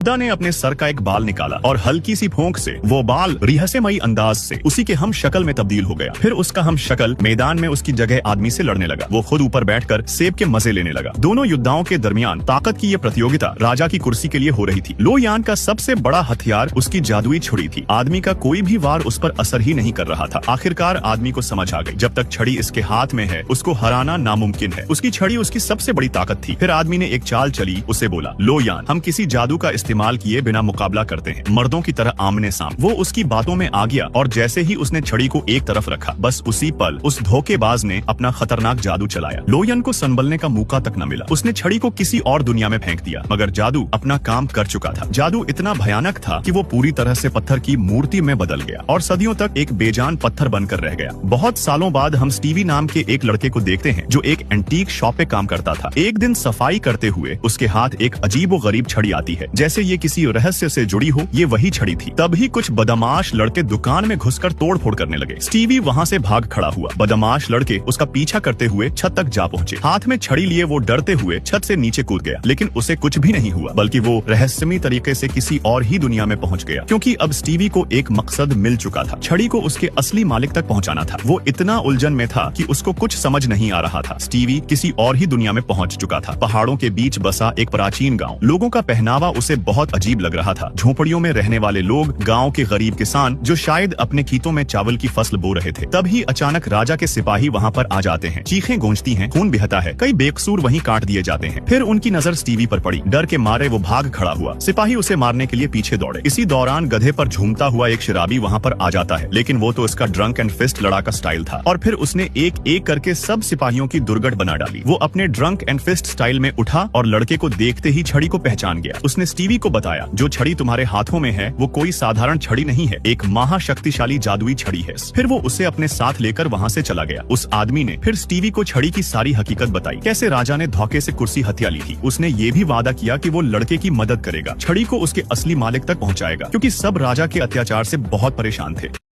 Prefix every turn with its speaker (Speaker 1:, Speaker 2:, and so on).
Speaker 1: बुद्धा ने अपने सर का एक बाल निकाला और हल्की सी फूंक से वो बाल रहस्यमयी अंदाज से उसी के हम शक्ल में तब्दील हो गया। फिर उसका हम शक्ल मैदान में उसकी जगह आदमी से लड़ने लगा। वो खुद ऊपर बैठकर सेब के मजे लेने लगा। दोनों योद्धाओं के दरमियान ताकत की ये प्रतियोगिता राजा की कुर्सी के लिए हो रही थी। लो यान का सबसे बड़ा हथियार उसकी जादुई छुरी थी। आदमी का कोई भी वार उस पर असर ही नहीं कर रहा था। आखिरकार आदमी को समझ आ गई, जब तक छड़ी इसके हाथ में है उसको हराना नामुमकिन है। उसकी छड़ी उसकी सबसे बड़ी ताकत थी। फिर आदमी ने एक चाल चली, उसे बोला, लो यान, हम किसी जादू का इस्तेमाल किए बिना मुकाबला करते हैं, मर्दों की तरह आमने सामने। वो उसकी बातों में आ गया और जैसे ही उसने छड़ी को एक तरफ रखा, बस उसी पल उस धोखेबाज ने अपना खतरनाक जादू चलाया। लोयन को संभलने का मौका तक न मिला। उसने छड़ी को किसी और दुनिया में फेंक दिया, मगर जादू अपना काम कर चुका था। जादू इतना भयानक था कि वो पूरी तरह से पत्थर की मूर्ति में बदल गया और सदियों तक एक बेजान पत्थर बनकर रह गया। बहुत सालों बाद हम स्टीवी नाम के एक लड़के को देखते हैं जो एक एंटीक शॉप पे काम करता था। एक दिन सफाई करते हुए उसके हाथ एक अजीब व गरीब छड़ी आती है, जैसे ये किसी रहस्य से जुड़ी हो। ये वही छड़ी थी। तभी कुछ बदमाश लड़के दुकान में घुसकर तोड़फोड़ करने लगे। स्टीवी वहाँ से भाग खड़ा हुआ। बदमाश लड़के उसका पीछा करते हुए छत तक जा पहुँचे। हाथ में छड़ी लिए वो डरते हुए छत से नीचे कूद गया, लेकिन उसे कुछ भी नहीं हुआ, बल्कि वो रहस्यमयी तरीके से किसी और ही दुनिया में पहुँच गया, क्योंकि अब स्टीवी को एक मकसद मिल चुका था। छड़ी को उसके असली मालिक तक पहुँचाना था। वो इतना उलझन में था कि उसको कुछ समझ नहीं आ रहा था। स्टीवी किसी और ही दुनिया में पहुँच चुका था। पहाड़ों के बीच बसा एक प्राचीन गाँव। लोगों का पहनावा उसे बहुत अजीब लग रहा था। झोपड़ियों में रहने वाले लोग, गांव के गरीब किसान जो शायद अपने खेतों में चावल की फसल बो रहे थे। तभी अचानक राजा के सिपाही वहां पर आ जाते हैं। चीखें गूंजती हैं, खून बहता है, कई बेकसूर वहीं काट दिए जाते हैं। फिर उनकी नजर स्टीवी पर पड़ी। डर के मारे वो भाग खड़ा हुआ। सिपाही उसे मारने के लिए पीछे दौड़े। इसी दौरान गधे पर झूमता हुआ एक शराबी वहां पर आ जाता है, लेकिन वो तो उसका ड्रंक एंड फिस्ट लड़ाका स्टाइल था और फिर उसने एक एक करके सब सिपाहियों की दुर्गट बना डाली। वो अपने ड्रंक एंड फिस्ट स्टाइल में उठा और लड़के को देखते ही छड़ी को पहचान गया। उसने स्टीवी को बताया, जो छड़ी तुम्हारे हाथों में है वो कोई साधारण छड़ी नहीं है, एक महाशक्तिशाली जादुई छड़ी है। फिर वो उसे अपने साथ लेकर वहाँ से चला गया। उस आदमी ने फिर स्टीवी को छड़ी की सारी हकीकत बताई, कैसे राजा ने धोखे से कुर्सी हत्या ली थी। उसने ये भी वादा किया कि वो लड़के की मदद करेगा, छड़ी को उसके असली मालिक तक पहुँचाएगा, क्योंकि सब राजा के अत्याचार से बहुत परेशान थे।